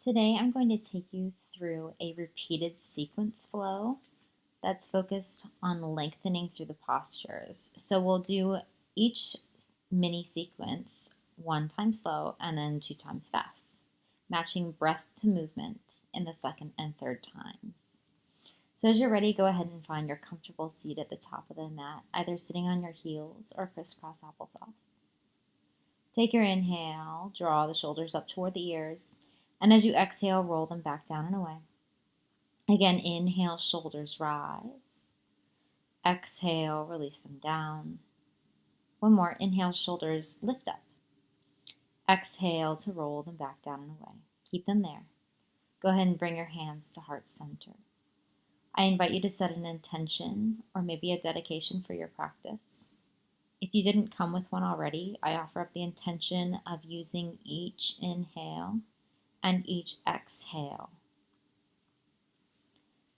Today I'm going to take you through a repeated sequence flow that's focused on lengthening through the postures. So we'll do each mini sequence 1 time slow and then 2 times fast, matching breath to movement in the second and third times. So as you're ready, go ahead and find your comfortable seat at the top of the mat, either sitting on your heels or crisscross applesauce. Take your inhale, draw the shoulders up toward the ears, and as you exhale, roll them back down and away. Again, inhale, shoulders rise. Exhale, release them down. One more, inhale, shoulders lift up. Exhale to roll them back down and away. Keep them there. Go ahead and bring your hands to heart center. I invite you to set an intention or maybe a dedication for your practice. If you didn't come with one already, I offer up the intention of using each inhale and each exhale.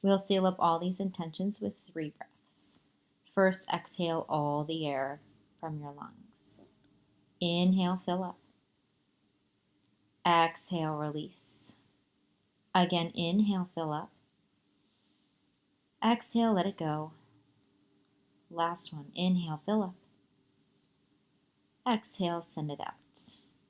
We'll seal up all these intentions with 3 breaths. First, exhale all the air from your lungs. Inhale, fill up. Exhale, release. Again, inhale, fill up. Exhale, let it go. Last one, inhale, fill up. Exhale, send it out.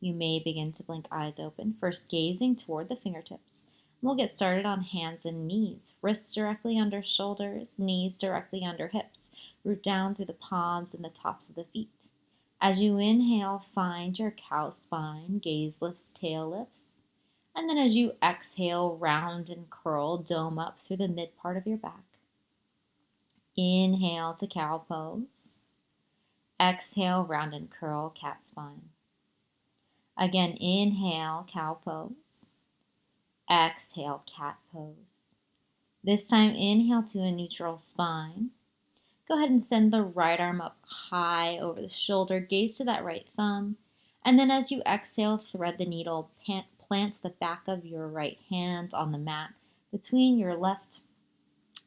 You may begin to blink eyes open, first gazing toward the fingertips. We'll get started on hands and knees, wrists directly under shoulders, knees directly under hips, root down through the palms and the tops of the feet. As you inhale, find your cow spine, gaze lifts, tail lifts. And then as you exhale, round and curl, dome up through the mid part of your back. Inhale to cow pose. Exhale, round and curl, cat spine. Again, inhale, cow pose. Exhale, cat pose. This time, inhale to a neutral spine. Go ahead and send the right arm up high over the shoulder, gaze to that right thumb. And then as you exhale, thread the needle, plant the back of your right hand on the mat between your left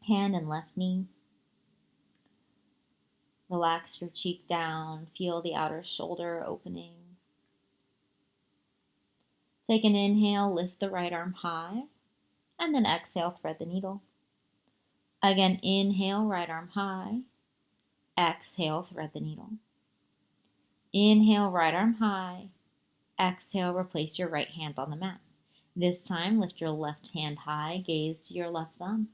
hand and left knee. Relax your cheek down, feel the outer shoulder opening. Take an inhale, lift the right arm high, and then exhale, thread the needle. Again, inhale, right arm high. Exhale, thread the needle. Inhale, right arm high. Exhale, replace your right hand on the mat. This time, lift your left hand high, gaze to your left thumb.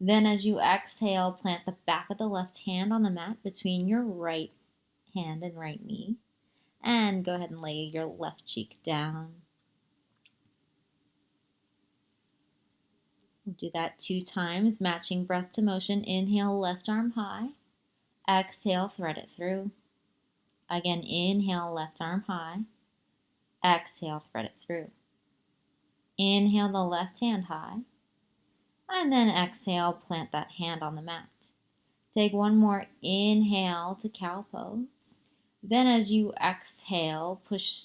Then as you exhale, plant the back of the left hand on the mat between your right hand and right knee. And go ahead and lay your left cheek down. We'll do that 2 times, matching breath to motion. Inhale, left arm high. Exhale, thread it through. Again, inhale, left arm high. Exhale, thread it through. Inhale the left hand high. And then exhale, plant that hand on the mat. Take one more inhale to cow pose. Then as you exhale, push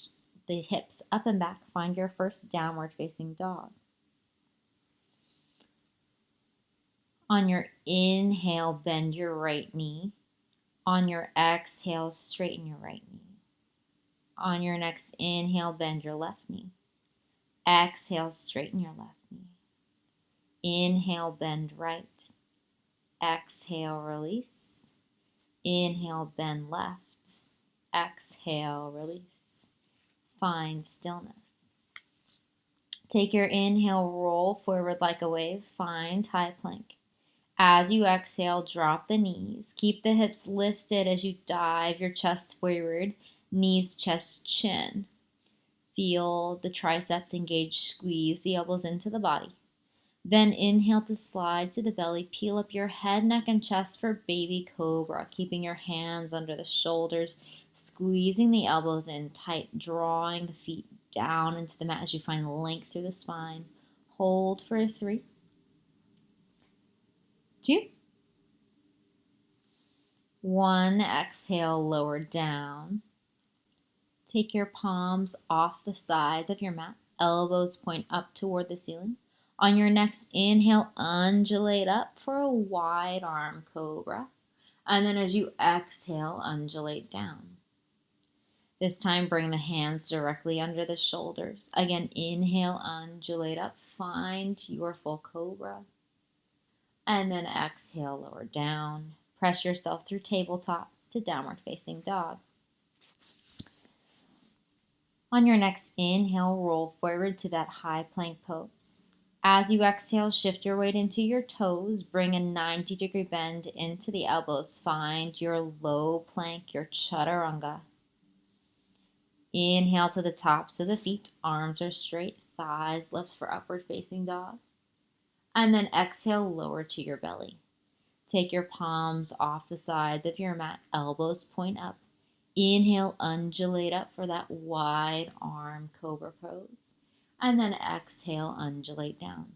the hips up and back. Find your first downward facing dog. On your inhale, bend your right knee. On your exhale, straighten your right knee. On your next inhale, bend your left knee. Exhale, straighten your left knee. Inhale, bend right. Exhale, release. Inhale, bend left. Exhale, release. Find stillness. Take your inhale, roll forward like a wave. Find high plank. As you exhale, drop the knees. Keep the hips lifted as you dive your chest forward. Knees, chest, chin. Feel the triceps engage, squeeze the elbows into the body. Then inhale to slide to the belly. Peel up your head, neck, and chest for baby cobra. Keeping your hands under the shoulders, squeezing the elbows in tight, drawing the feet down into the mat as you find length through the spine. Hold for 3, 2, 1. Exhale, lower down. Take your palms off the sides of your mat. Elbows point up toward the ceiling. On your next inhale, undulate up for a wide arm cobra. And then as you exhale, undulate down. This time, bring the hands directly under the shoulders. Again, inhale, undulate up, find your full cobra. And then exhale, lower down. Press yourself through tabletop to downward facing dog. On your next inhale, roll forward to that high plank pose. As you exhale, shift your weight into your toes. Bring a 90-degree bend into the elbows. Find your low plank, your chaturanga. Inhale to the tops of the feet. Arms are straight. Thighs lift for upward facing dog. And then exhale, lower to your belly. Take your palms off the sides of your mat. Elbows point up. Inhale, undulate up for that wide arm cobra pose. And then exhale, undulate down.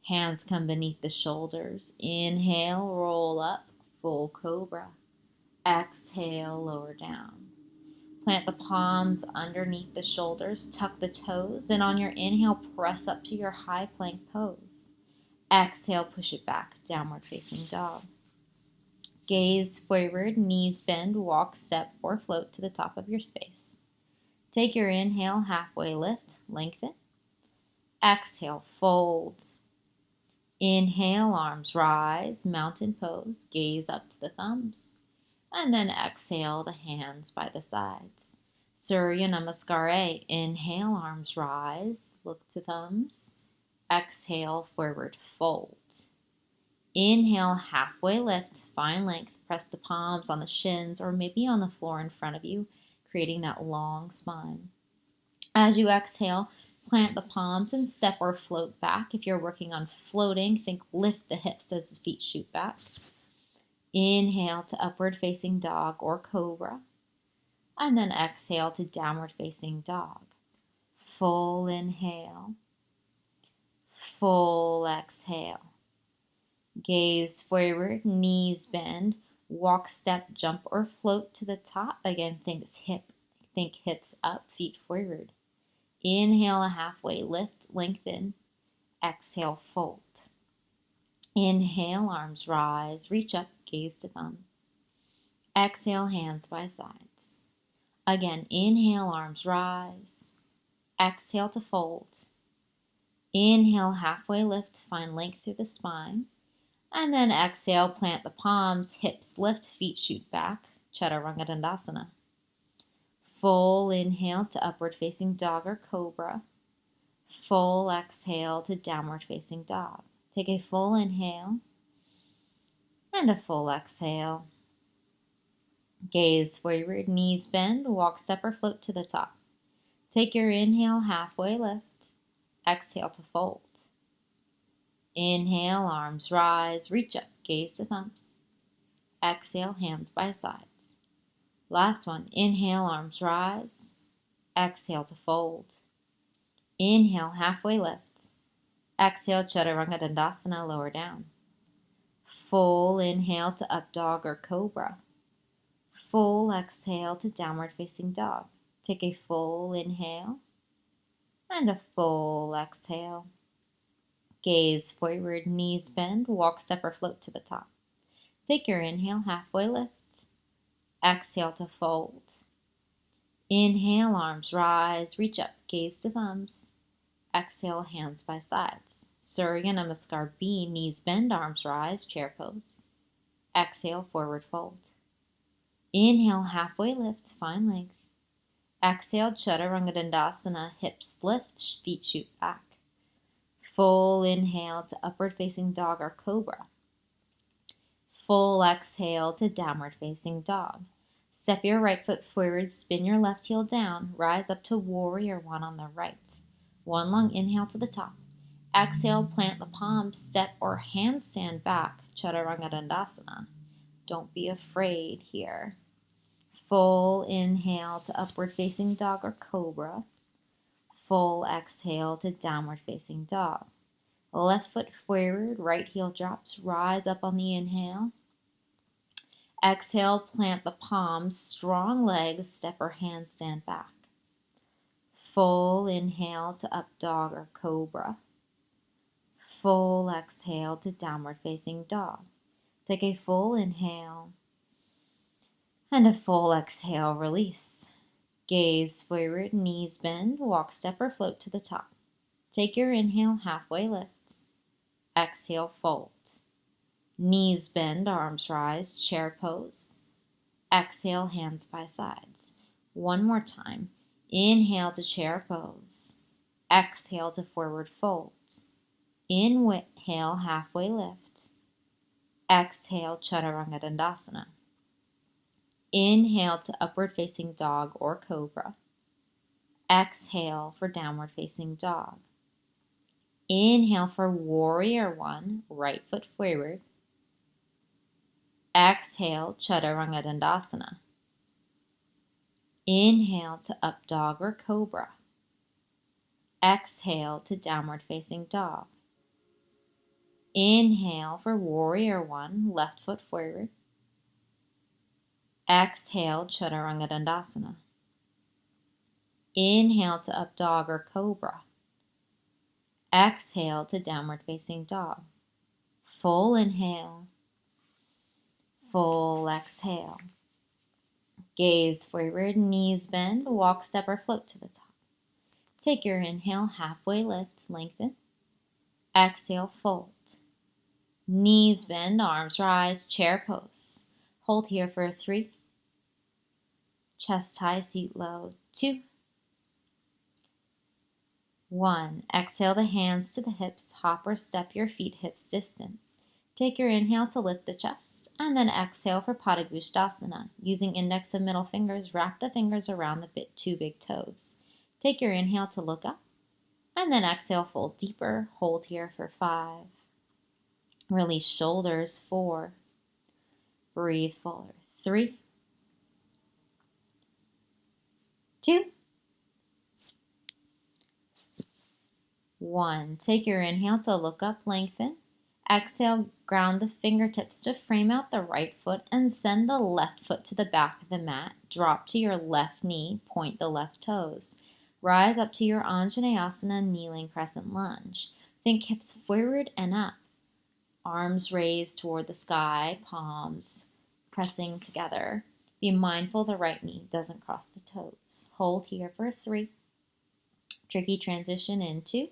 Hands come beneath the shoulders. Inhale, roll up, full cobra. Exhale, lower down. Plant the palms underneath the shoulders. Tuck the toes. And on your inhale, press up to your high plank pose. Exhale, push it back, downward facing dog. Gaze forward, knees bend, walk, step, or float to the top of your space. Take your inhale, halfway lift, lengthen. Exhale, fold. Inhale, arms rise, mountain pose, gaze up to the thumbs. And then exhale, the hands by the sides. Surya Namaskar. Inhale, arms rise, look to thumbs. Exhale, forward fold. Inhale, halfway lift, find length. Press the palms on the shins or maybe on the floor in front of you, creating that long spine. As you exhale, plant the palms and step or float back. If you're working on floating, think lift the hips as the feet shoot back. Inhale to upward facing dog or cobra. And then exhale to downward facing dog. Full inhale. Full exhale. Gaze forward, knees bend, walk, step, jump, or float to the top. Again, think hips up, feet forward. Inhale, a halfway lift, lengthen. Exhale, fold. Inhale, arms rise, reach up, gaze to thumbs. Exhale, hands by sides. Again, inhale, arms rise. Exhale to fold. Inhale, halfway lift, find length through the spine. And then exhale, plant the palms, hips lift, feet shoot back, Chaturanga Dandasana. Full inhale to upward facing dog or cobra. Full exhale to downward facing dog. Take a full inhale and a full exhale. Gaze forward, knees bend, walk, step, or float to the top. Take your inhale, halfway lift. Exhale to fold. Inhale, arms rise, reach up, gaze to thumbs. Exhale, hands by sides. Last one, inhale, arms rise. Exhale to fold. Inhale, halfway lift. Exhale, Chaturanga Dandasana, lower down. Full inhale to up dog or cobra. Full exhale to downward facing dog. Take a full inhale and a full exhale. Gaze forward, knees bend, walk, step, or float to the top. Take your inhale, halfway lift. Exhale to fold. Inhale, arms rise, reach up, gaze to thumbs. Exhale, hands by sides. Surya Namaskar B, knees bend, arms rise, chair pose. Exhale, forward fold. Inhale, halfway lift, find length. Exhale, Chaturanga Dandasana, hips lift, feet shoot back. Full inhale to upward facing dog or cobra. Full exhale to downward facing dog. Step your right foot forward, spin your left heel down, rise up to warrior one on the right. One long inhale to the top. Exhale, plant the palms, step or handstand back, Chaturanga Dandasana. Don't be afraid here. Full inhale to upward facing dog or cobra. Full exhale to downward facing dog. Left foot forward, right heel drops, rise up on the inhale. Exhale, plant the palms, strong legs, step or handstand back. Full inhale to up dog or cobra. Full exhale to downward facing dog. Take a full inhale and a full exhale, release. Gaze forward, knees bend, walk, step, or float to the top. Take your inhale, halfway lift. Exhale, fold. Knees bend, arms rise, chair pose. Exhale, hands by sides. One more time. Inhale to chair pose. Exhale to forward fold. Inhale, halfway lift. Exhale, Chaturanga Dandasana. Inhale to upward facing dog or cobra. Exhale for downward facing dog. Inhale for warrior one, right foot forward. Exhale, Chaturanga Dandasana. Inhale to up dog or cobra. Exhale to downward facing dog. Inhale for warrior one, left foot forward. Exhale, Chaturanga Dandasana. Inhale to up dog or cobra. Exhale to downward facing dog. Full inhale. Full exhale. Gaze forward, knees bend, walk, step, or float to the top. Take your inhale, halfway lift, lengthen. Exhale, fold. Knees bend, arms rise, chair pose. Hold here for 3. Chest high, seat low. 2. 1. Exhale the hands to the hips, hop or step your feet hips distance. Take your inhale to lift the chest, and then exhale for Padagusthasana. Using index and middle fingers, wrap the fingers around the 2 big toes. Take your inhale to look up, and then exhale, fold deeper. Hold here for 5. Release shoulders, 4. Breathe fuller, 3. 2. 1. Take your inhale to look up, lengthen. Exhale, ground the fingertips to frame out the right foot and send the left foot to the back of the mat. Drop to your left knee, point the left toes. Rise up to your Anjaneyasana, kneeling crescent lunge. Think hips forward and up. Arms raised toward the sky, palms pressing together. Be mindful the right knee doesn't cross the toes. Hold here for 3. Tricky transition in 2.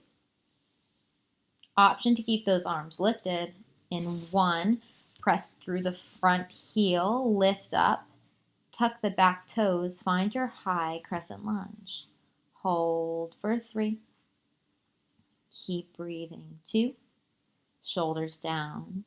Option to keep those arms lifted. In 1, press through the front heel, lift up, tuck the back toes, find your high crescent lunge. Hold for 3. Keep breathing. 2. Shoulders down.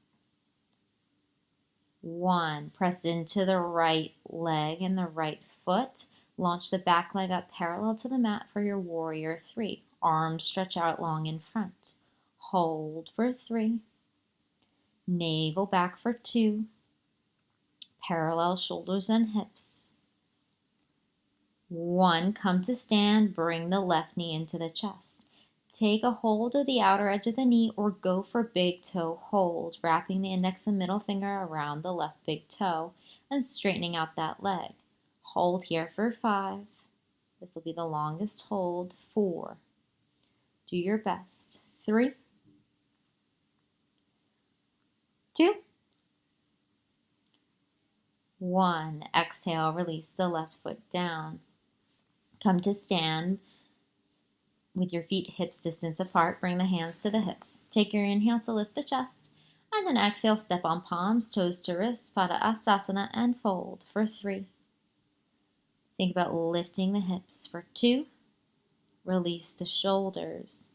1. Press into the right leg and the right foot. Launch the back leg up parallel to the mat for your warrior 3. Arms stretch out long in front. Hold for 3. Navel back for 2. Parallel shoulders and hips. 1. Come to stand. Bring the left knee into the chest. Take a hold of the outer edge of the knee or go for big toe hold, wrapping the index and middle finger around the left big toe and straightening out that leg. Hold here for 5. This will be the longest hold. 4. Do your best. 3. 2. 1. Exhale, release the left foot down. Come to stand with your feet hips distance apart. Bring the hands to the hips. Take your inhale to lift the chest, and then exhale, step on palms, toes to wrists, Padasana, and fold for 3. Think about lifting the hips for 2. Release the shoulders.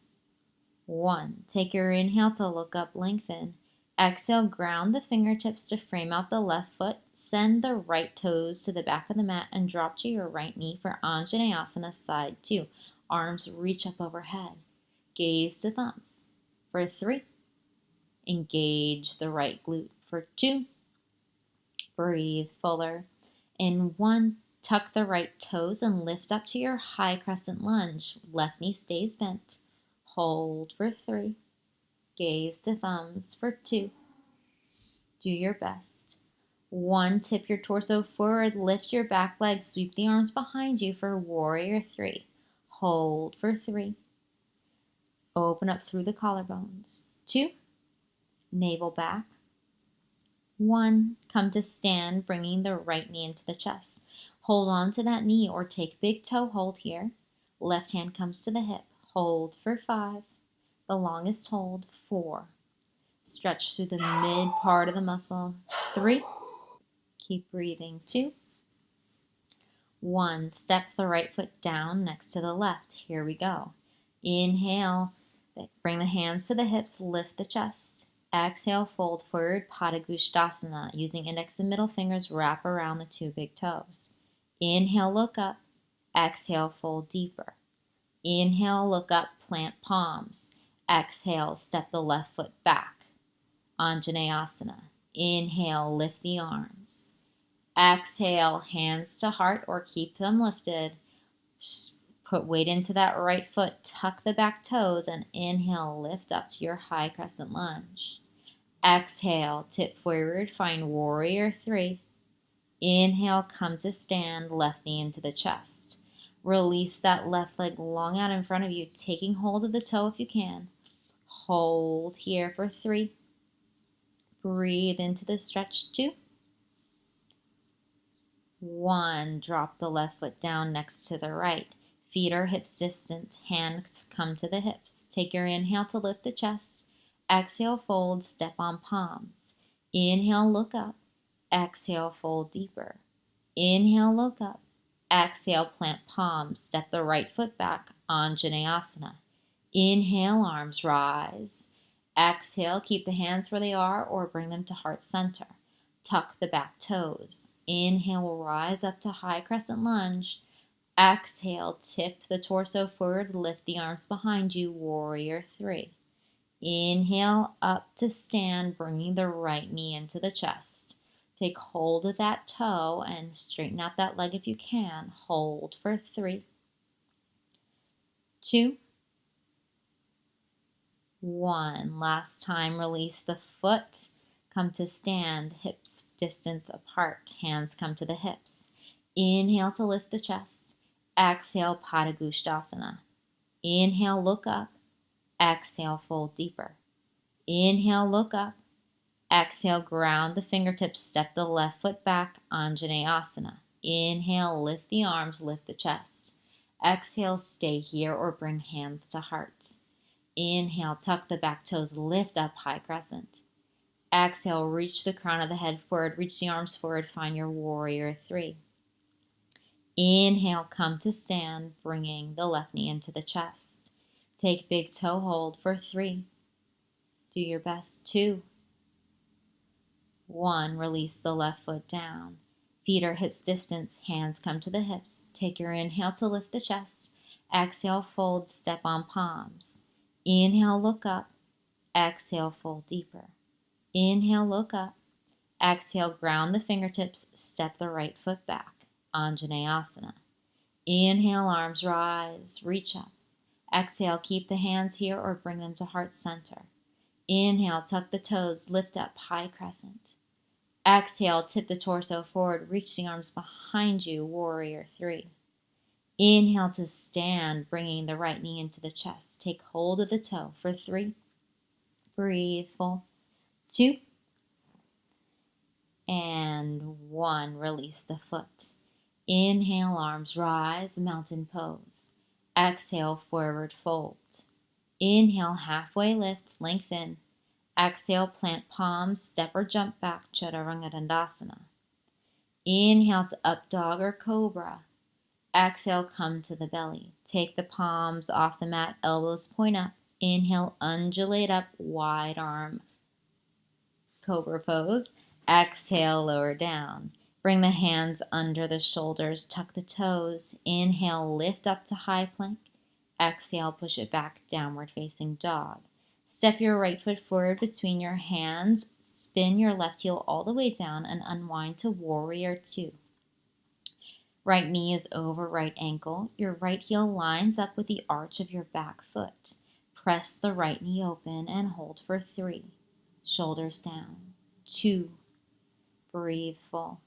1. Take your inhale to look up, lengthen. Exhale, ground the fingertips to frame out the left foot. Send the right toes to the back of the mat and drop to your right knee for Anjaneyasana side 2. Arms reach up overhead. Gaze to thumbs. For 3. Engage the right glute. For 2. Breathe fuller. In 1, tuck the right toes and lift up to your high crescent lunge. Left knee stays bent. Hold for 3. Gaze to thumbs for 2. Do your best. 1, tip your torso forward, lift your back leg, sweep the arms behind you for warrior 3. Hold for 3. Open up through the collarbones. 2. Navel back. 1. Come to stand, bringing the right knee into the chest. Hold on to that knee or take big toe hold here. Left hand comes to the hip. Hold for 5. The longest hold, 4. Stretch through the mid part of the muscle, 3. Keep breathing, 2. 1. Step the right foot down next to the left. Here we go. Inhale, bring the hands to the hips, lift the chest. Exhale, fold forward, Padangusthasana. Using index and middle fingers, wrap around the 2 big toes. Inhale, look up. Exhale, fold deeper. Inhale, look up, plant palms. Exhale, step the left foot back. Anjaneyasana. Inhale, lift the arms. Exhale, hands to heart or keep them lifted. Put weight into that right foot, tuck the back toes, and inhale, lift up to your high crescent lunge. Exhale, tip forward, find warrior 3. Inhale, come to stand, left knee into the chest. Release that left leg long out in front of you, taking hold of the toe if you can. Hold here for 3. Breathe into the stretch, 2. 1. Drop the left foot down next to the right. Feet are hips distance. Hands come to the hips. Take your inhale to lift the chest. Exhale, fold, step on palms. Inhale, look up. Exhale, fold deeper. Inhale, look up. Exhale, plant palms. Step the right foot back. Anjaneyasana. Inhale, arms rise. Exhale, keep the hands where they are or bring them to heart center. Tuck the back toes. Inhale, rise up to high crescent lunge. Exhale, tip the torso forward, lift the arms behind you, warrior 3. Inhale, up to stand, bringing the right knee into the chest. Take hold of that toe and straighten out that leg if you can. Hold for 3, 2, 1. Last time, release the foot. Come to stand, hips distance apart, hands come to the hips. Inhale to lift the chest. Exhale, Padangusthasana. Inhale, look up. Exhale, fold deeper. Inhale, look up. Exhale, ground the fingertips, step the left foot back, Anjaneyasana. Inhale, lift the arms, lift the chest. Exhale, stay here or bring hands to heart. Inhale, tuck the back toes, lift up, high crescent. Exhale, reach the crown of the head forward, reach the arms forward, find your warrior 3. Inhale, come to stand, bringing the left knee into the chest. Take big toe hold for 3. Do your best, 2. 1. Release the left foot down. Feet are hips distance, hands come to the hips. Take your inhale to lift the chest. Exhale, fold, step on palms. Inhale, look up. Exhale, fold deeper. Inhale, look up. Exhale, ground the fingertips, step the right foot back. Anjaneyasana. Inhale, arms rise, reach up. Exhale, keep the hands here or bring them to heart center. Inhale, tuck the toes, lift up, high crescent. Exhale, tip the torso forward, reach the arms behind you, warrior 3. Inhale to stand, bringing the right knee into the chest. Take hold of the toe for 3. Breathe full. 2. And 1. Release the foot. Inhale, arms rise, mountain pose. Exhale, forward fold. Inhale, halfway lift, lengthen. Exhale, plant palms, step or jump back, Chaturanga Dandasana. Inhale to up dog or cobra. Exhale, come to the belly. Take the palms off the mat, elbows point up. Inhale, undulate up, wide arm, cobra pose. Exhale, lower down. Bring the hands under the shoulders, tuck the toes. Inhale, lift up to high plank. Exhale, push it back, downward facing dog. Step your right foot forward between your hands. Spin your left heel all the way down and unwind to warrior 2. Right knee is over right ankle. Your right heel lines up with the arch of your back foot. Press the right knee open and hold for 3. Shoulders down. 2. Breathe full.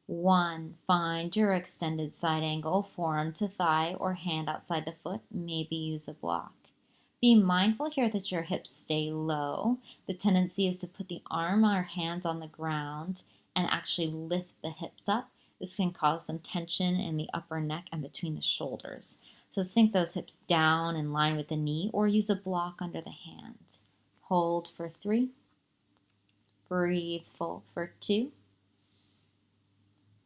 1. Find your extended side angle, forearm to thigh or hand outside the foot. Maybe use a block. Be mindful here that your hips stay low. The tendency is to put the arm or hand on the ground and actually lift the hips up. This can cause some tension in the upper neck and between the shoulders. So sink those hips down in line with the knee or use a block under the hand. Hold for 3. Breathe full for 2.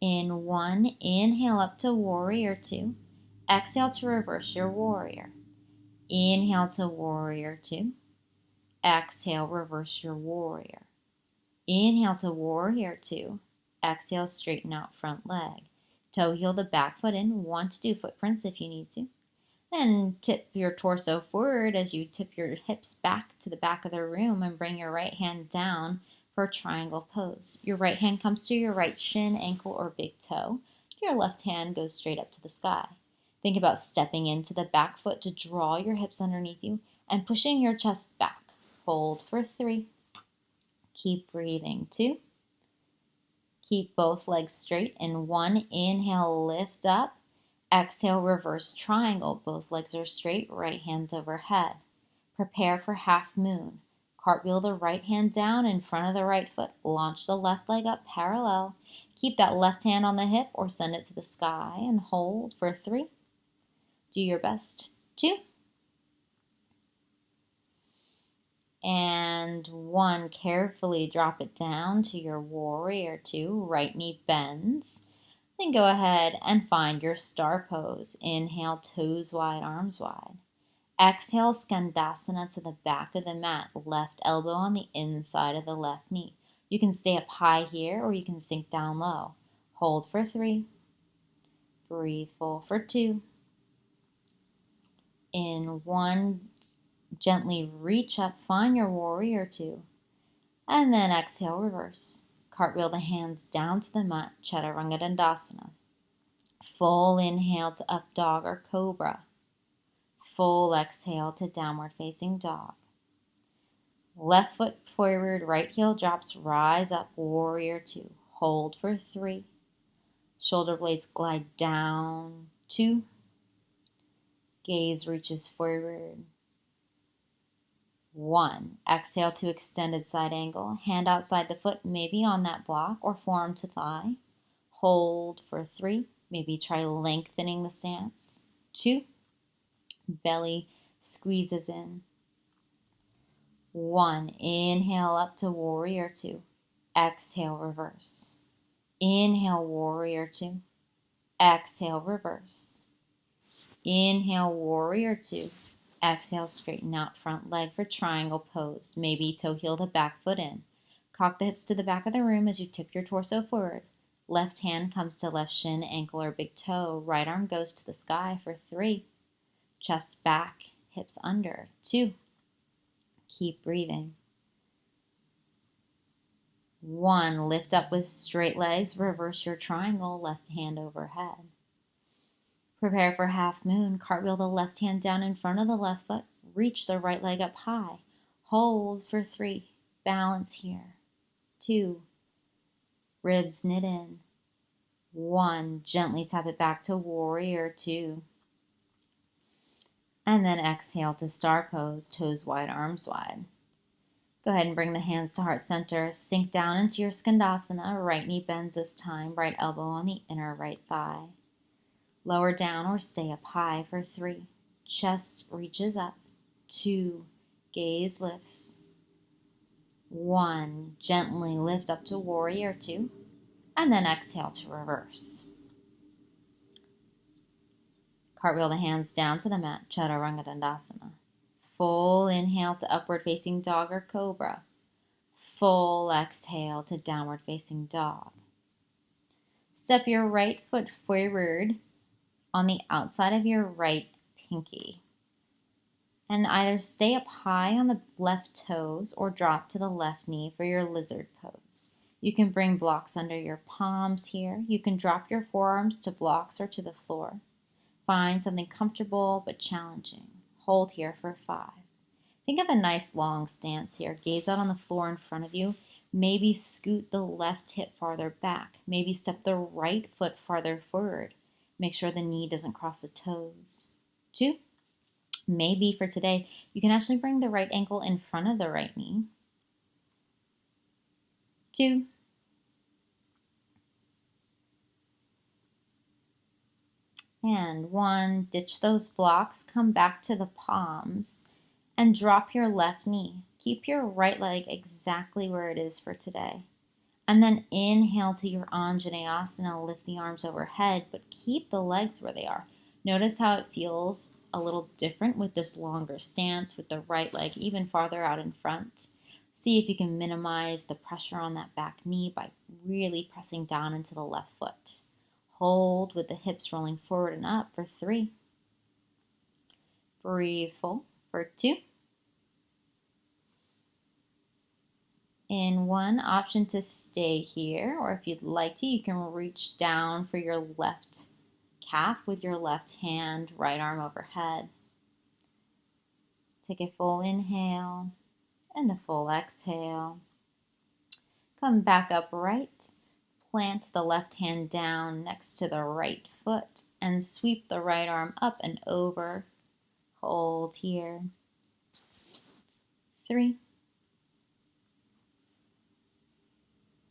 In 1, inhale up to warrior 2. Exhale to reverse your warrior. Inhale to warrior 2. Exhale, reverse your warrior. Inhale to warrior 2. Exhale, straighten out front leg. Toe heel the back foot in. 1 to do footprints if you need to. Then tip your torso forward as you tip your hips back to the back of the room and bring your right hand down for triangle pose. Your right hand comes to your right shin, ankle, or big toe. Your left hand goes straight up to the sky. Think about stepping into the back foot to draw your hips underneath you and pushing your chest back. Hold for 3. Keep breathing. 2. Keep both legs straight. In 1, inhale, lift up. Exhale, reverse triangle. Both legs are straight, right hands overhead. Prepare for half moon. Cartwheel the right hand down in front of the right foot. Launch the left leg up parallel. Keep that left hand on the hip or send it to the sky and hold for 3. Do your best. 2. And 1. Carefully drop it down to your warrior 2. Right knee bends. Then go ahead and find your star pose. Inhale, toes wide, arms wide. Exhale, Skandasana to the back of the mat. Left elbow on the inside of the left knee. You can stay up high here or you can sink down low. Hold for 3. Breathe full for 2. In 1, gently reach up, find your warrior 2. And then exhale, reverse. Cartwheel the hands down to the mat, Chaturanga Dandasana. Full inhale to up dog or cobra. Full exhale to downward facing dog. Left foot forward, right heel drops, rise up, warrior 2. Hold for 3. Shoulder blades glide down, 2. Gaze reaches forward, 1. Exhale to extended side angle. Hand outside the foot, maybe on that block or forearm to thigh. Hold for 3. Maybe try lengthening the stance. 2. Belly squeezes in. 1. Inhale up to warrior 2. Exhale, reverse. Inhale, warrior 2. Exhale, reverse. Inhale, warrior 2. Exhale, straighten out front leg for triangle pose. Maybe toe heel the back foot in. Cock the hips to the back of the room as you tip your torso forward. Left hand comes to left shin, ankle, or big toe. Right arm goes to the sky for 3. Chest back, hips under. 2. Keep breathing. 1. Lift up with straight legs. Reverse your triangle, left hand overhead. Prepare for half moon. Cartwheel the left hand down in front of the left foot. Reach the right leg up high. Hold for 3. Balance here. 2. Ribs knit in. 1. Gently tap it back to warrior 2. And then exhale to star pose, toes wide, arms wide. Go ahead and bring the hands to heart center. Sink down into your Skandasana. Right knee bends this time. Right elbow on the inner right thigh. Lower down or stay up high for 3. Chest reaches up. 2. Gaze lifts. 1. Gently lift up to warrior 2. And then exhale to reverse. Cartwheel the hands down to the mat, Chaturanga Dandasana. Full inhale to upward facing dog or cobra. Full exhale to downward facing dog. Step your right foot forward on the outside of your right pinky. And either stay up high on the left toes or drop to the left knee for your lizard pose. You can bring blocks under your palms here. You can drop your forearms to blocks or to the floor. Find something comfortable but challenging. Hold here for 5. Think of a nice long stance here. Gaze out on the floor in front of you. Maybe scoot the left hip farther back. Maybe step the right foot farther forward. Make sure the knee doesn't cross the toes. 2. Maybe for today, you can actually bring the right ankle in front of the right knee. 2. And 1, ditch those blocks, come back to the palms, and drop your left knee. Keep your right leg exactly where it is for today. And then inhale to your Anjaneyasana, lift the arms overhead, but keep the legs where they are. Notice how it feels a little different with this longer stance, with the right leg even farther out in front. See if you can minimize the pressure on that back knee by really pressing down into the left foot. Hold with the hips rolling forward and up for 3. Breathe full for 2. In 1, option to stay here, or if you'd like to, you can reach down for your left calf with your left hand, right arm overhead. Take a full inhale and a full exhale. Come back upright. Plant the left hand down next to the right foot and sweep the right arm up and over. Hold here. 3,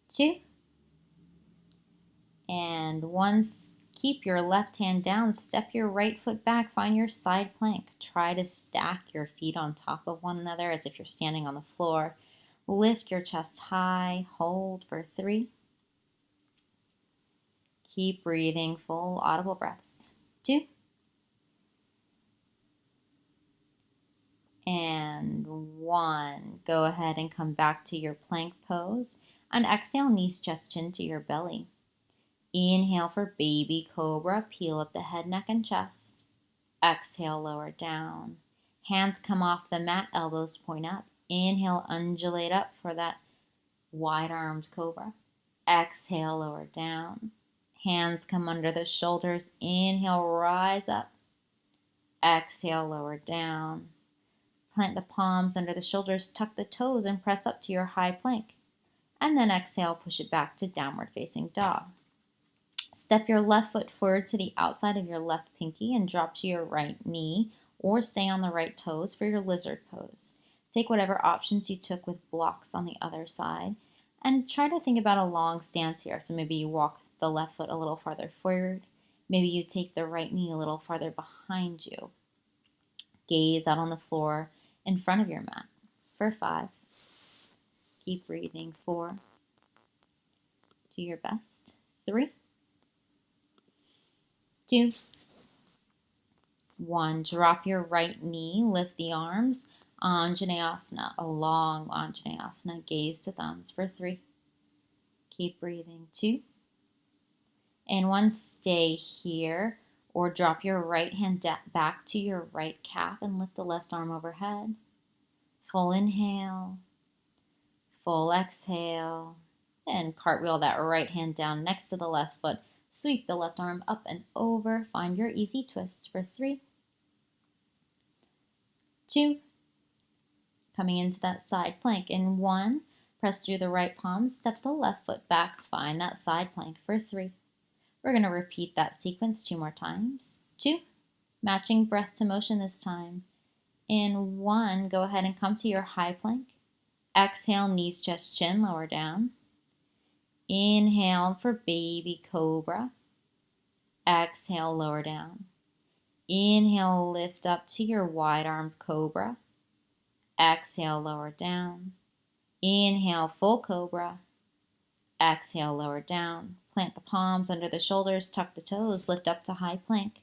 2, and 1. Keep your left hand down, step your right foot back, find your side plank. Try to stack your feet on top of one another as if you're standing on the floor. Lift your chest high, hold for 3. Keep breathing, full audible breaths. 2, and 1. Go ahead and come back to your plank pose and exhale, knees, chest, chin to your belly. Inhale for baby cobra, peel up the head, neck, and chest. Exhale, lower down. Hands come off the mat, elbows point up. Inhale, undulate up for that wide-armed cobra. Exhale, lower down. Hands come under the shoulders. Inhale, rise up. Exhale, lower down. Plant the palms under the shoulders, tuck the toes, and press up to your high plank. And then exhale, push it back to downward facing dog. Step your left foot forward to the outside of your left pinky and drop to your right knee, or stay on the right toes for your lizard pose. Take whatever options you took with blocks on the other side and try to think about a long stance here. So maybe you walk the left foot a little farther forward. Maybe you take the right knee a little farther behind you. Gaze out on the floor in front of your mat for 5. Keep breathing. 4. Do your best. 3, 2, 1. Drop your right knee, lift the arms. Anjaneyasana, a long Anjaneyasana. Gaze to thumbs for 3. Keep breathing. 2, and 1. Stay here, or drop your right hand back to your right calf and lift the left arm overhead. Full inhale, full exhale, and cartwheel that right hand down next to the left foot. Sweep the left arm up and over. Find your easy twist for 3, 2, coming into that side plank. In 1, press through the right palm, step the left foot back, find that side plank for 3. We're going to repeat that sequence 2 more times. 2, matching breath to motion this time. In 1, go ahead and come to your high plank. Exhale, knees, chest, chin, lower down. Inhale for baby cobra. Exhale, lower down. Inhale, lift up to your wide-armed cobra. Exhale, lower down. Inhale, full cobra. Exhale, lower down. Plant the palms under the shoulders, tuck the toes, lift up to high plank.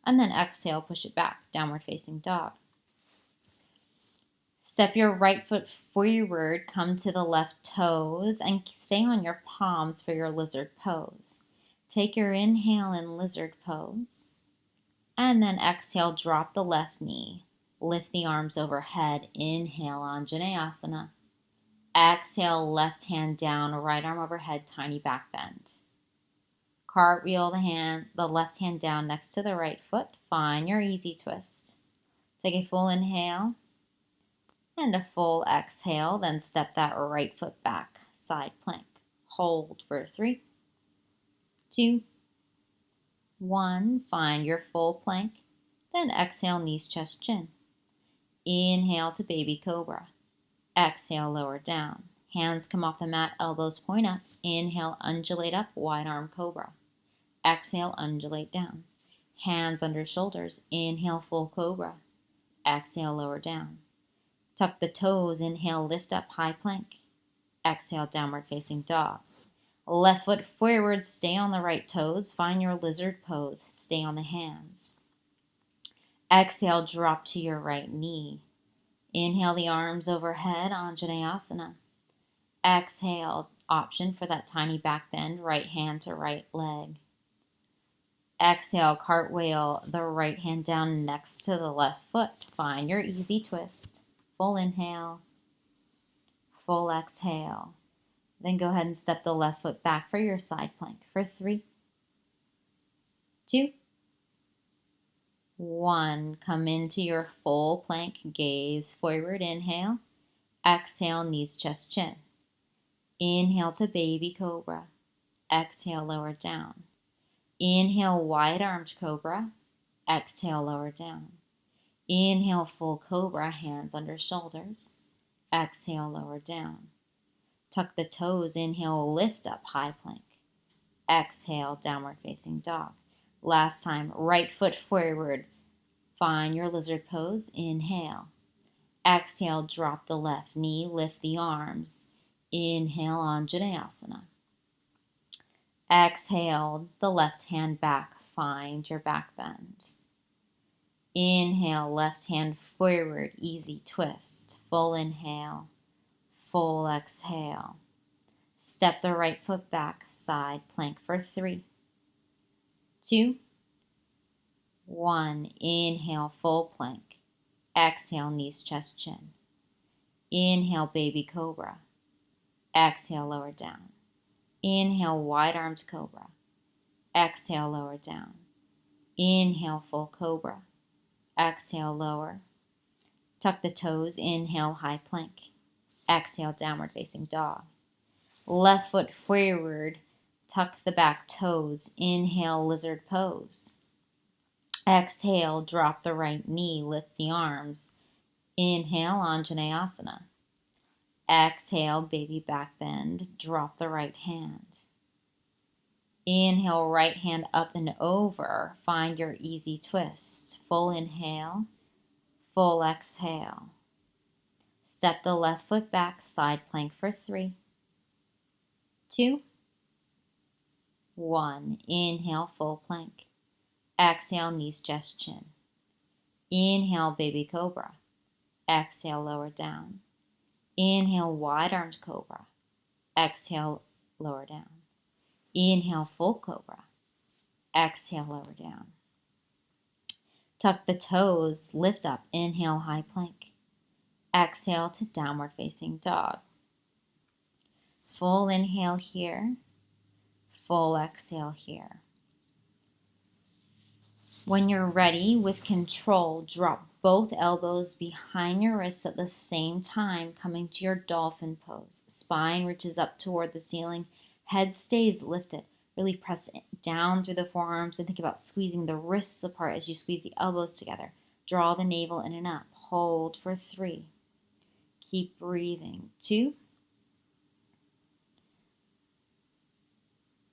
And then exhale, push it back, downward facing dog. Step your right foot forward, come to the left toes, and stay on your palms for your lizard pose. Take your inhale in lizard pose. And then exhale, drop the left knee. Lift the arms overhead. Inhale, Anjaneyasana. Exhale, left hand down, right arm overhead, tiny back bend. Cartwheel the left hand down next to the right foot. Find your easy twist. Take a full inhale and a full exhale. Then step that right foot back, side plank. Hold for 3, 2, 1. Find your full plank. Then exhale, knees, chest, chin. Inhale to baby cobra. Exhale, lower down. Hands come off the mat, elbows point up. Inhale, undulate up, wide arm cobra. Exhale, undulate down. Hands under shoulders. Inhale, full cobra. Exhale, lower down. Tuck the toes. Inhale, lift up, high plank. Exhale, downward facing dog. Left foot forward, stay on the right toes. Find your lizard pose. Stay on the hands. Exhale, drop to your right knee. Inhale the arms overhead, Anjaneyasana. Exhale, option for that tiny back bend, right hand to right leg. Exhale, cartwheel the right hand down next to the left foot. Find your easy twist. Full inhale, full exhale. Then go ahead and step the left foot back for your side plank for 3, 2, 1. Come into your full plank, gaze forward, inhale. Exhale, knees, chest, chin. Inhale to baby cobra. Exhale, lower down. Inhale, wide armed cobra. Exhale, lower down. Inhale, full cobra, hands under shoulders. Exhale, lower down. Tuck the toes. Inhale, lift up, high plank. Exhale, downward facing dog. Last time, right foot forward. Find your lizard pose. Inhale. Exhale, drop the left knee, lift the arms. Inhale, Anjaneyasana. Exhale, the left hand back. Find your back bend. Inhale, left hand forward, easy twist. Full inhale, full exhale. Step the right foot back, side plank for 3, 2, 1. Inhale, full plank. Exhale, knees, chest, chin. Inhale, baby cobra. Exhale, lower down. Inhale, wide armed cobra. Exhale, lower down. Inhale, full cobra. Exhale, lower. Tuck the toes. Inhale, high plank. Exhale, downward facing dog. Left foot forward. Tuck the back toes. Inhale, lizard pose. Exhale, drop the right knee. Lift the arms. Inhale, Anjaneyasana. Exhale, baby back bend. Drop the right hand. Inhale, right hand up and over. Find your easy twist. Full inhale, full exhale. Step the left foot back, side plank for 3, 2, 1. Inhale, full plank. Exhale, knees, chest, chin. Inhale, baby cobra. Exhale, lower down. Inhale, wide armed cobra. Exhale, lower down. Inhale, full cobra. Exhale, lower down. Tuck the toes, lift up. Inhale, high plank. Exhale to downward facing dog. Full inhale here. Full exhale here. When you're ready, with control, drop both elbows behind your wrists at the same time, coming to your dolphin pose. Spine reaches up toward the ceiling. Head stays lifted. Really press down through the forearms and think about squeezing the wrists apart as you squeeze the elbows together. Draw the navel in and up. Hold for 3. Keep breathing. 2.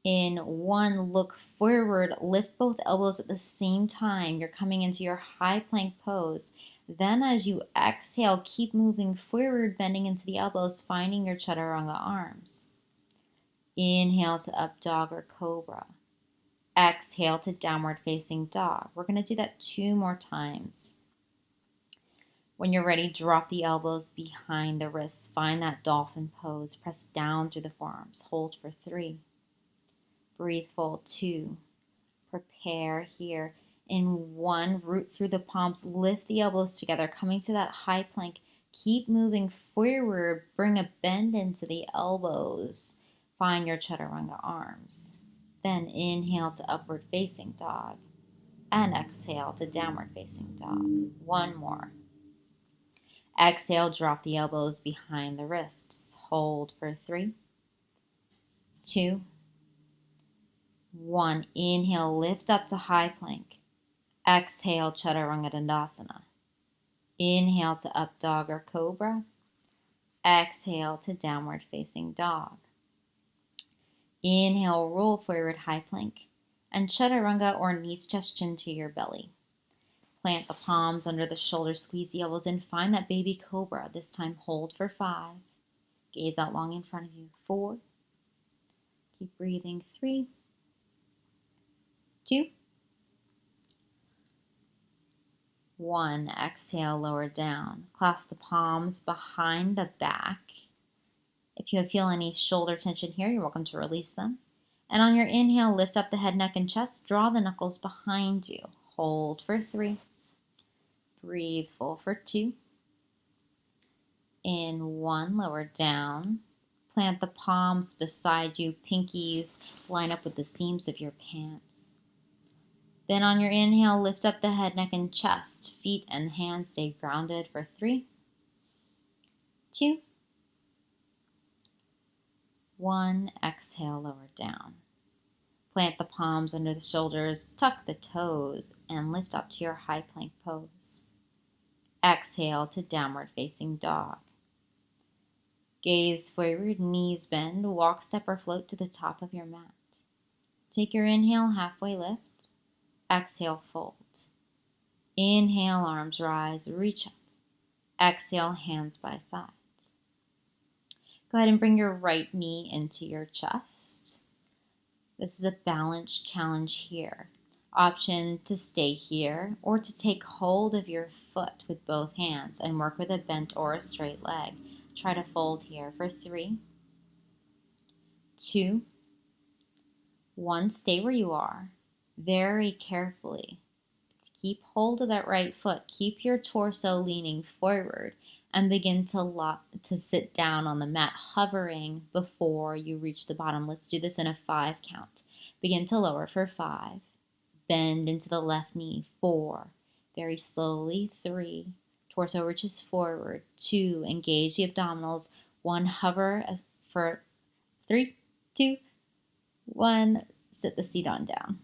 In 1, look forward. Lift both elbows at the same time. You're coming into your high plank pose. Then as you exhale, keep moving forward, bending into the elbows, finding your chaturanga arms. Inhale to up dog or cobra. Exhale to downward facing dog. We're going to do that 2 more times. When you're ready, drop the elbows behind the wrists. Find that dolphin pose. Press down through the forearms. Hold for 3. Breathe full. 2. Prepare here. In 1, root through the palms. Lift the elbows together, coming to that high plank. Keep moving forward. Bring a bend into the elbows. Find your chaturanga arms. Then inhale to upward facing dog. And exhale to downward facing dog. 1 more. Exhale, drop the elbows behind the wrists. Hold for 3, 2, 1. Inhale, lift up to high plank. Exhale, chaturanga dandasana. Inhale to up dog or cobra. Exhale to downward facing dog. Inhale, roll forward, high plank. And chaturanga or knees, chest, chin to your belly. Plant the palms under the shoulders, squeeze the elbows in, find that baby cobra. This time hold for 5. Gaze out long in front of you. 4. Keep breathing. 3, 2, 1. Exhale, lower down. Clasp the palms behind the back. If you feel any shoulder tension here, you're welcome to release them. And on your inhale, lift up the head, neck, and chest. Draw the knuckles behind you. Hold for 3. Breathe full for 2. In 1, lower down. Plant the palms beside you. Pinkies line up with the seams of your pants. Then on your inhale, lift up the head, neck, and chest. Feet and hands stay grounded for 3, 2, 1. Exhale, lower down. Plant the palms under the shoulders, tuck the toes, and lift up to your high plank pose. Exhale to downward facing dog. Gaze forward, knees bend, walk, step, or float to the top of your mat. Take your inhale, halfway lift. Exhale, fold. Inhale, arms rise, reach up. Exhale, hands by sides. Go ahead and bring your right knee into your chest. This is a balance challenge here. Option to stay here or to take hold of your foot with both hands and work with a bent or a straight leg. Try to fold here for 3, 2, 1. Stay where you are. Very carefully. Keep hold of that right foot. Keep your torso leaning forward and begin to sit down on the mat, hovering before you reach the bottom. Let's do this in a 5 count. Begin to lower for 5. Bend into the left knee. 4. Very slowly. 3. Torso reaches forward. 2. Engage the abdominals. 1. Hover for 3, 2, 1. Sit the seat on down.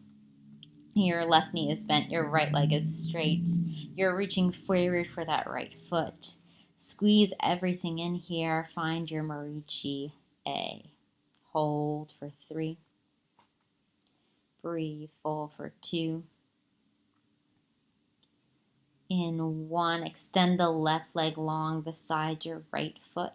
Your left knee is bent. Your right leg is straight. You're reaching forward for that right foot. Squeeze everything in here. Find your Marichi A. Hold for 3. Breathe full for 2. In 1, extend the left leg long beside your right foot.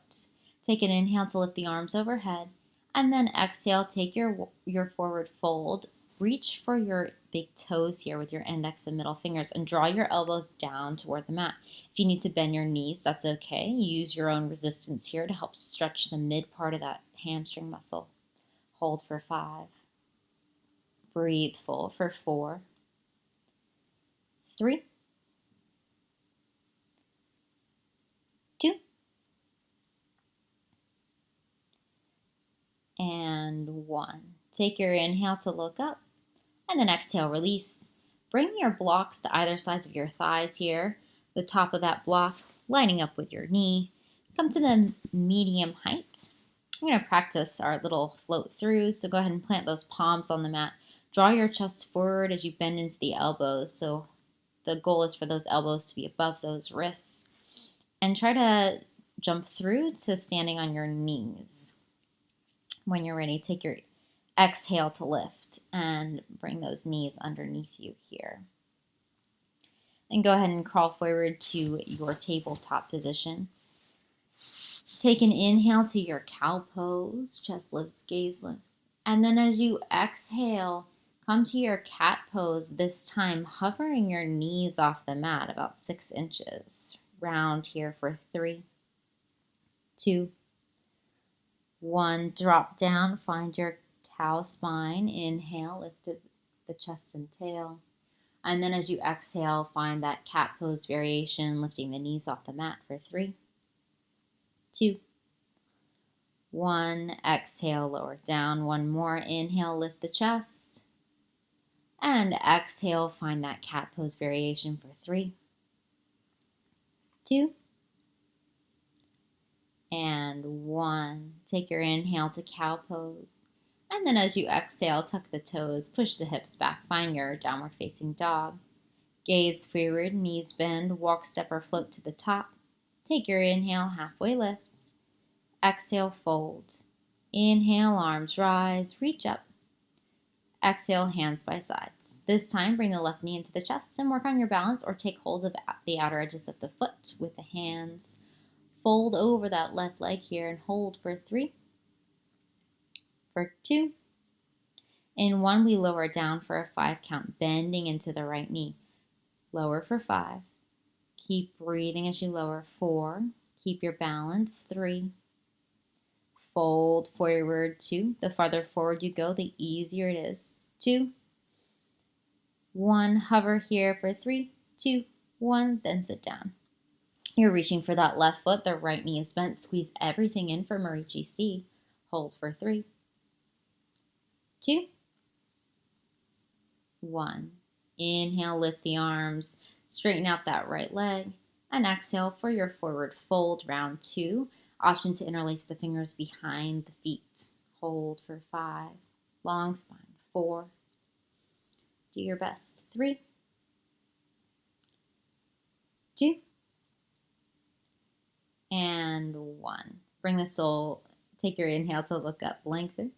Take an inhale to lift the arms overhead. And then exhale, take your forward fold. Reach for your big toes here with your index and middle fingers and draw your elbows down toward the mat. If you need to bend your knees, that's okay. Use your own resistance here to help stretch the mid part of that hamstring muscle. Hold for 5. Breathe full for 4, 3, 2, and 1. Take your inhale to look up, and then exhale, release. Bring your blocks to either sides of your thighs here. The top of that block lining up with your knee. Come to the medium height. We're going to practice our little float throughs, so go ahead and plant those palms on the mat. Draw your chest forward as you bend into the elbows. So the goal is for those elbows to be above those wrists. And try to jump through to standing on your knees. When you're ready, take your exhale to lift and bring those knees underneath you here. And go ahead and crawl forward to your tabletop position. Take an inhale to your cow pose, chest lifts, gaze lifts. And then as you exhale, come to your cat pose, this time hovering your knees off the mat about 6 inches. Round here for 3, 2, 1. Drop down, find your cow spine. Inhale, lift the chest and tail. And then as you exhale, find that cat pose variation, lifting the knees off the mat for 3, 2, 1. Exhale, lower down. 1 more. Inhale, lift the chest. And exhale, find that cat pose variation for 3, 2, and 1. Take your inhale to cow pose. And then as you exhale, tuck the toes, push the hips back, find your downward facing dog. Gaze forward, knees bend, walk, step, or float to the top. Take your inhale, halfway lift. Exhale, fold. Inhale, arms rise, reach up. Exhale, hands by sides. This time, bring the left knee into the chest and work on your balance, or take hold of the outer edges of the foot with the hands. Fold over that left leg here and hold for 3, for 2. In 1, we lower down for a 5 count, bending into the right knee. Lower for 5. Keep breathing as you lower. 4. Keep your balance. 3. Fold forward. 2. The farther forward you go, the easier it is. 2. 1. Hover here for 3, 2, 1. Then sit down. You're reaching for that left foot. The right knee is bent. Squeeze everything in for Marichi C. Hold for 3, 2, 1. Inhale, lift the arms. Straighten out that right leg. And exhale for your forward fold, round 2. Option to interlace the fingers behind the feet. Hold for 5. Long spine. 4. Do your best. 3, 2, and 1. Bring the sole. Take your inhale to look up, lengthen.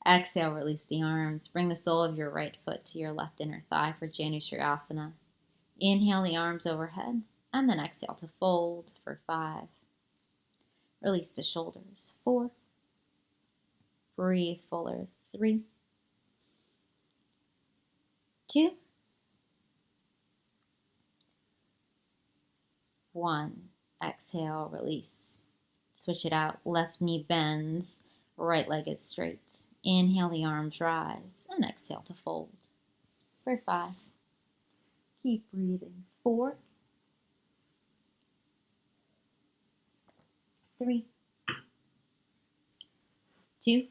Exhale, release the arms. Bring the sole of your right foot to your left inner thigh for Janushirasana. Inhale the arms overhead, and then exhale to fold for 5. Release the shoulders. 4. Breathe fuller. 3, 2, 1. Exhale, release. Switch it out. Left knee bends, right leg is straight. Inhale, the arms rise, and exhale to fold for 5. Keep breathing. 4, 3, 2,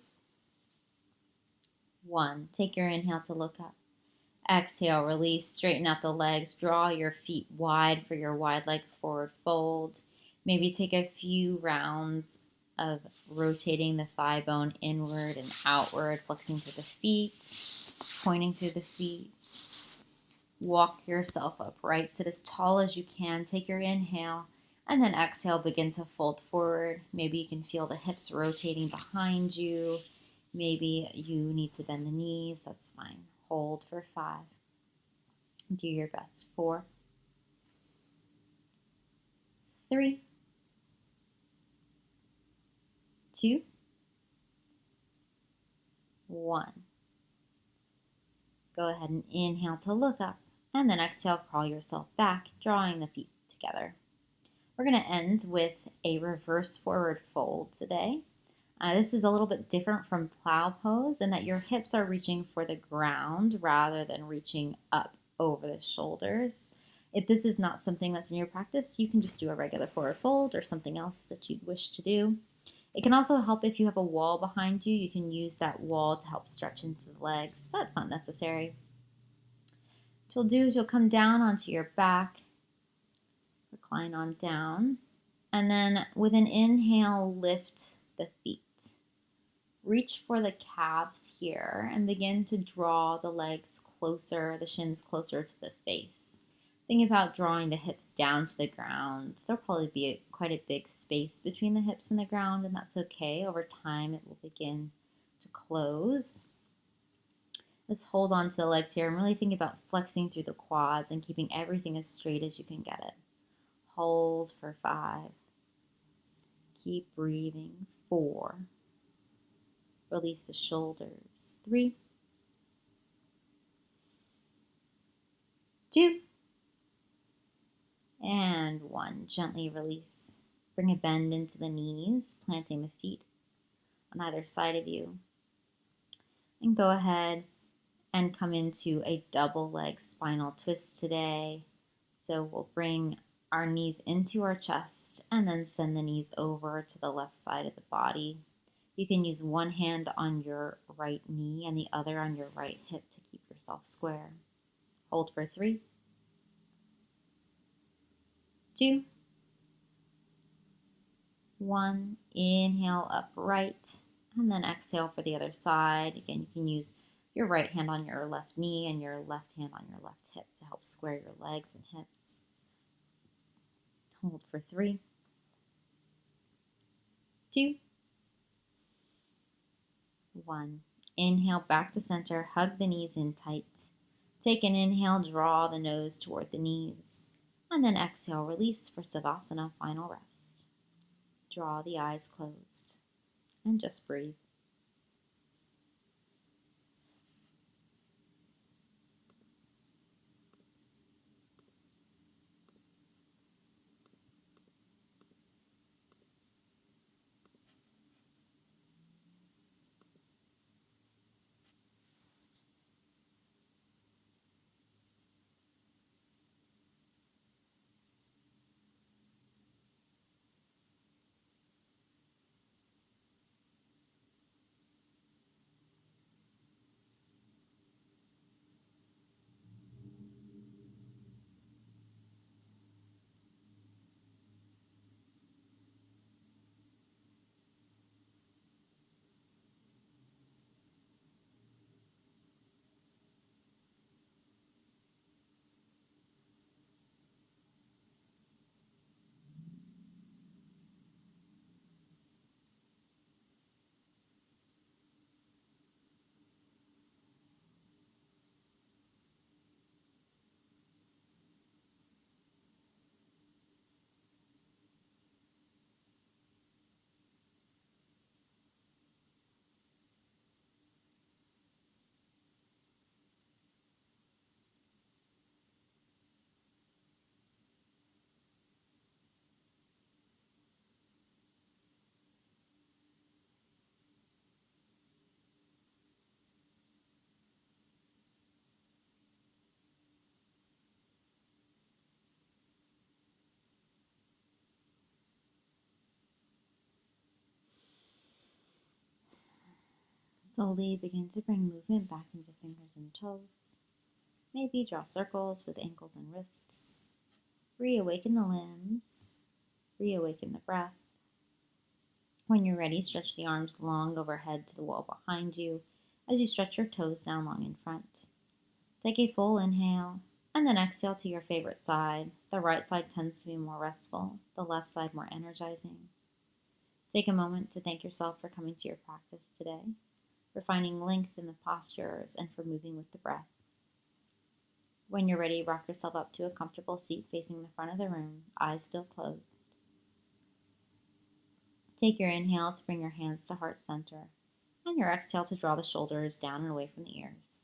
1. Take your inhale to look up. Exhale, release, straighten out the legs, draw your feet wide for your wide leg forward fold. Maybe take a few rounds of rotating the thigh bone inward and outward, flexing through the feet, pointing through the feet. Walk yourself upright, sit as tall as you can. Take your inhale, and then exhale, begin to fold forward. Maybe you can feel the hips rotating behind you. Maybe you need to bend the knees, that's fine. Hold for 5. Do your best. 4, 3, 2, 1. Go ahead and inhale to look up, and then exhale, crawl yourself back, drawing the feet together. We're going to end with a reverse forward fold today. This is a little bit different from plow pose in that your hips are reaching for the ground rather than reaching up over the shoulders. If this is not something that's in your practice, you can just do a regular forward fold or something else that you'd wish to do. It can also help if you have a wall behind you. You can use that wall to help stretch into the legs, but it's not necessary. What you'll do is you'll come down onto your back, recline on down, and then with an inhale, lift the feet. Reach for the calves here and begin to draw the legs closer, the shins closer to the face. Think about drawing the hips down to the ground. There'll probably be quite a big space between the hips and the ground, and that's okay. Over time, it will begin to close. Just hold on to the legs here and really think about flexing through the quads and keeping everything as straight as you can get it. Hold for 5. Keep breathing. 4. Release the shoulders. 3, 2, and 1. Gently release. Bring a bend into the knees, planting the feet on either side of you. And go ahead and come into a double leg spinal twist today. So we'll bring our knees into our chest and then send the knees over to the left side of the body. You can use one hand on your right knee and the other on your right hip to keep yourself square. Hold for 3, 2, 1. Inhale, upright, and then exhale for the other side. Again, you can use your right hand on your left knee and your left hand on your left hip to help square your legs and hips. Hold for 3, 2, 1. Inhale back to center, hug the knees in tight. Take an inhale, draw the nose toward the knees. And then exhale, release for Savasana, final rest. Draw the eyes closed and just breathe. Slowly begin to bring movement back into fingers and toes. Maybe draw circles with ankles and wrists. Reawaken the limbs. Reawaken the breath. When you're ready, stretch the arms long overhead to the wall behind you as you stretch your toes down long in front. Take a full inhale and then exhale to your favorite side. The right side tends to be more restful, the left side more energizing. Take a moment to thank yourself for coming to your practice today, for finding length in the postures, and for moving with the breath. When you're ready, rock yourself up to a comfortable seat facing the front of the room, eyes still closed. Take your inhale to bring your hands to heart center, and your exhale to draw the shoulders down and away from the ears.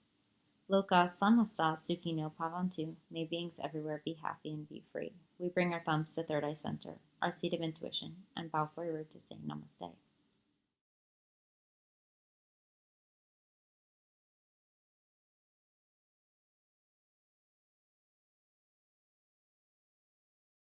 Loka samasta sukhi no bhavantu. May beings everywhere be happy and be free. We bring our thumbs to third eye center, our seat of intuition, and bow forward to say namaste.